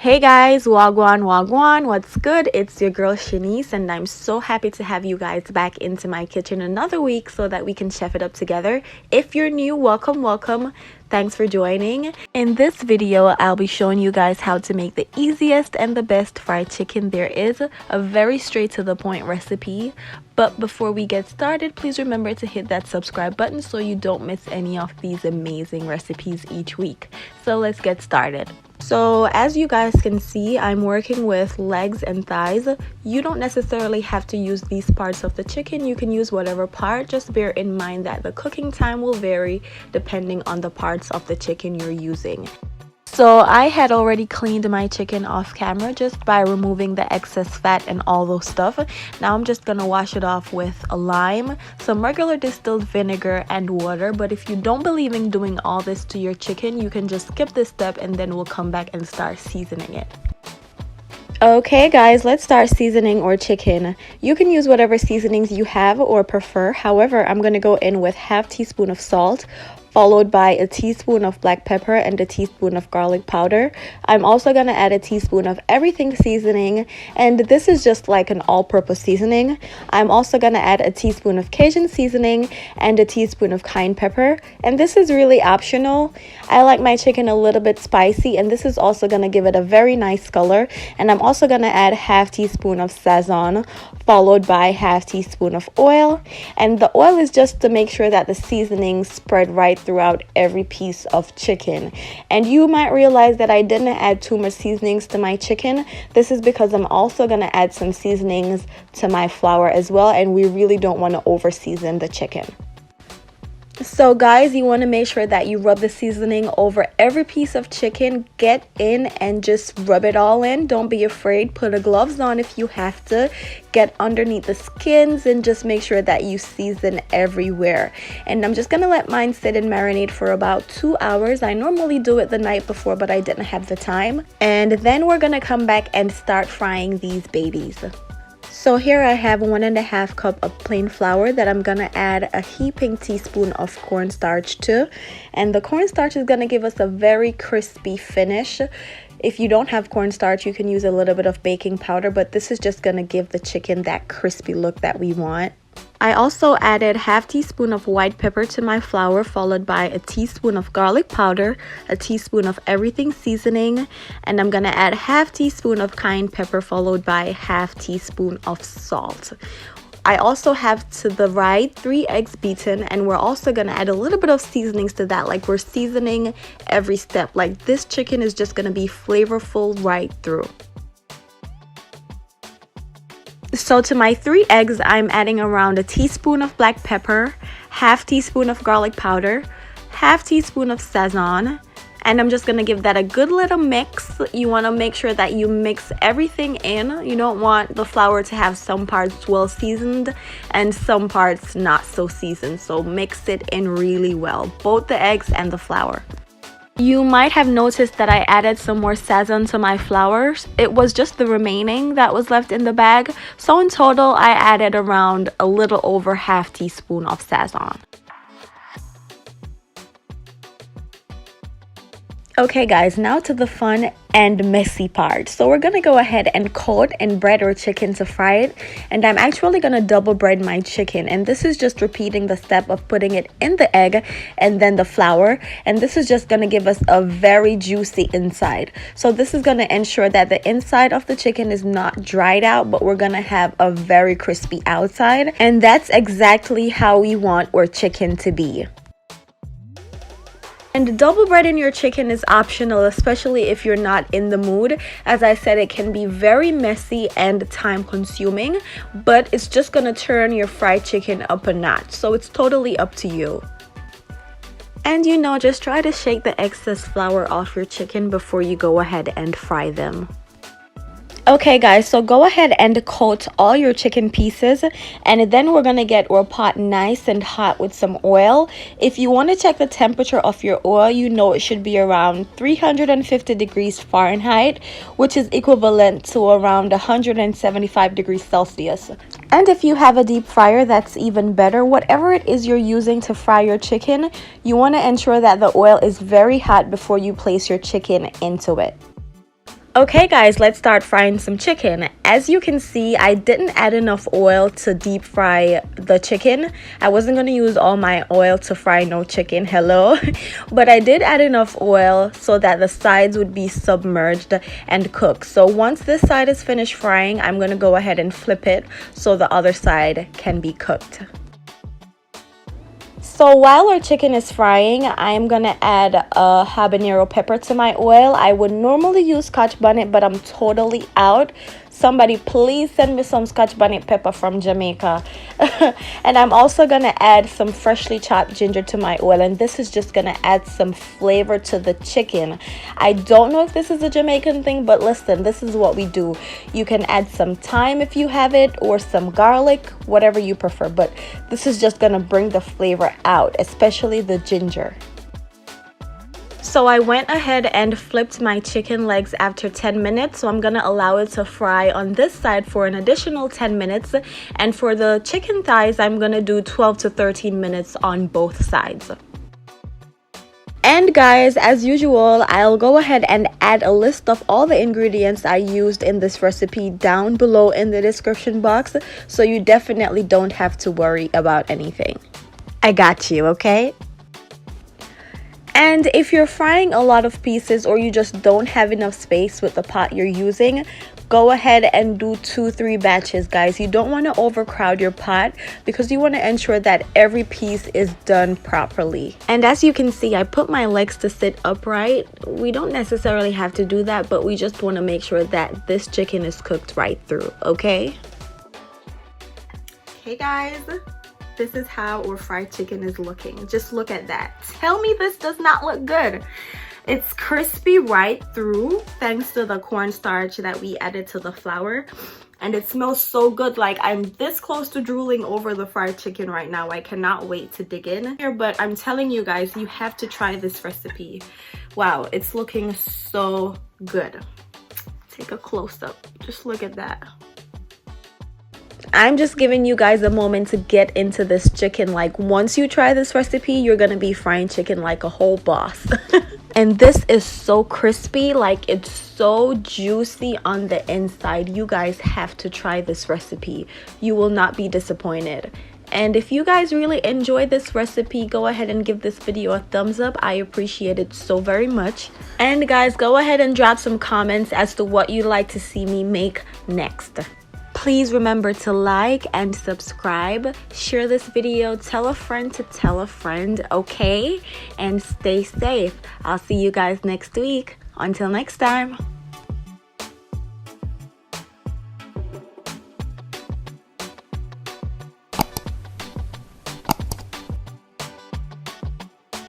Hey guys, wagwan wagwan, what's good? It's your girl Shanice, and I'm so happy to have you guys back into my kitchen another week so that we can chef it up together. If you're new, welcome. Thanks for joining. In this video, I'll be showing you guys how to make the easiest and the best fried chicken there is, a very straight to the point recipe. But before we get started, please remember to hit that subscribe button so you don't miss any of these amazing recipes each week. So let's get started. So as you guys can see, I'm working with legs and thighs. You don't necessarily have to use these parts of the chicken. You can use whatever part. Just bear in mind that the cooking time will vary depending on the parts of the chicken you're using. So I had already cleaned my chicken off camera just by removing the excess fat and all those stuff. Now I'm just gonna wash it off with a lime, some regular distilled vinegar, and water. But if you don't believe in doing all this to your chicken, you can just skip this step and then we'll come back and start seasoning it. Okay guys, let's start seasoning our chicken. You can use whatever seasonings you have or prefer. However, I'm going to go in with half teaspoon of salt, followed by a teaspoon of black pepper and a teaspoon of garlic powder. I'm also going to add a teaspoon of everything seasoning, and this is just like an all-purpose seasoning. I'm also going to add a teaspoon of Cajun seasoning and a teaspoon of Cayenne pepper, and this is really optional. I like my chicken a little bit spicy, and this is also going to give it a very nice color. And I'm also going to add half teaspoon of Sazon, followed by half teaspoon of oil. And the oil is just to make sure that the seasoning spread right throughout every piece of chicken. And you might realize that I didn't add too much seasonings to my chicken. This is because I'm also going to add some seasonings to my flour as well, and we really don't want to over season the chicken. So guys, you want to make sure that you rub the seasoning over every piece of chicken. Get in and just rub it all in. Don't be afraid. Put the gloves on if you have to. Get underneath the skins and just make sure that you season everywhere. And I'm just going to let mine sit and marinate for about 2 hours. I normally do it the night before, but I didn't have the time. And then we're going to come back and start frying these babies. So here I have 1.5 cup of plain flour that I'm gonna add a heaping teaspoon of cornstarch to, and the cornstarch is gonna give us a very crispy finish. If you don't have cornstarch, you can use a little bit of baking powder, but this is just gonna give the chicken that crispy look that we want. I also added half teaspoon of white pepper to my flour, followed by a teaspoon of garlic powder, a teaspoon of everything seasoning, and I'm gonna add half teaspoon of cayenne pepper, followed by half teaspoon of salt. I also have to the right 3 eggs beaten, and we're also gonna add a little bit of seasonings to that, like we're seasoning every step. Like this chicken is just gonna be flavorful right through. So to my 3 eggs, I'm adding around a teaspoon of black pepper, half teaspoon of garlic powder, half teaspoon of Sazon, and I'm just going to give that a good little mix. You want to make sure that you mix everything in. You don't want the flour to have some parts well seasoned and some parts not so seasoned. So mix it in really well, both the eggs and the flour. You might have noticed that I added some more Sazon to my flours. It was just the remaining that was left in the bag. So in total, I added around a little over half teaspoon of Sazon. Okay guys, now to the fun and messy part. So we're gonna go ahead and coat and bread our chicken to fry it, and I'm actually gonna double bread my chicken, and this is just repeating the step of putting it in the egg and then the flour, and this is just gonna give us a very juicy inside. So this is gonna ensure that the inside of the chicken is not dried out, but we're gonna have a very crispy outside, and that's exactly how we want our chicken to be. And double breading your chicken is optional, especially if you're not in the mood. As I said, it can be very messy and time consuming, but it's just gonna turn your fried chicken up a notch. So it's totally up to you. And you know, just try to shake the excess flour off your chicken before you go ahead and fry them. Okay guys, so go ahead and coat all your chicken pieces, and then we're gonna get our pot nice and hot with some oil. If you want to check the temperature of your oil, you know it should be around 350 degrees Fahrenheit, which is equivalent to around 175 degrees Celsius. And if you have a deep fryer, that's even better. Whatever it is you're using to fry your chicken, you want to ensure that the oil is very hot before you place your chicken into it. Okay guys, let's start frying some chicken. As you can see, I didn't add enough oil to deep fry the chicken. I wasn't going to use all my oil to fry no chicken, hello. But I did add enough oil so that the sides would be submerged and cooked. So once this side is finished frying, I'm going to go ahead and flip it so the other side can be cooked. So while our chicken is frying, I'm gonna add a habanero pepper to my oil. I would normally use Scotch bonnet, but I'm totally out. Somebody please send me some Scotch bonnet pepper from Jamaica. And I'm also gonna add some freshly chopped ginger to my oil, and this is just gonna add some flavor to the chicken. I don't know if this is a Jamaican thing, but listen, this is what we do. You can add some thyme if you have it, or some garlic, whatever you prefer, but this is just gonna bring the flavor out, especially the ginger. So I went ahead and flipped my chicken legs after 10 minutes. So I'm gonna allow it to fry on this side for an additional 10 minutes. And for the chicken thighs, I'm gonna do 12 to 13 minutes on both sides. And guys, as usual, I'll go ahead and add a list of all the ingredients I used in this recipe down below in the description box, so you definitely don't have to worry about anything. I got you, okay? And if you're frying a lot of pieces, or you just don't have enough space with the pot you're using, go ahead and do 2-3 batches, guys. You don't want to overcrowd your pot because you want to ensure that every piece is done properly. And as you can see, I put my legs to sit upright. We don't necessarily have to do that, but we just want to make sure that this chicken is cooked right through, okay? Hey guys, this is how our fried chicken is looking. Just look at that. Tell me this does not look good. It's crispy right through thanks to the cornstarch that we added to the flour, and it smells so good. Like, I'm this close to drooling over the fried chicken right now. I cannot wait to dig in here, but I'm telling you guys, you have to try this recipe. Wow, it's looking so good. Take a close-up. Just look at that. I'm just giving you guys a moment to get into this chicken. Like, once you try this recipe, you're gonna be frying chicken like a whole boss. And this is so crispy, like it's so juicy on the inside. You guys have to try this recipe. You will not be disappointed. And if you guys really enjoyed this recipe, go ahead and give this video a thumbs up. I appreciate it so very much. And guys, go ahead and drop some comments as to what you'd like to see me make next. Please remember to like and subscribe, share this video, tell a friend to tell a friend, okay? And stay safe. I'll see you guys next week. Until next time.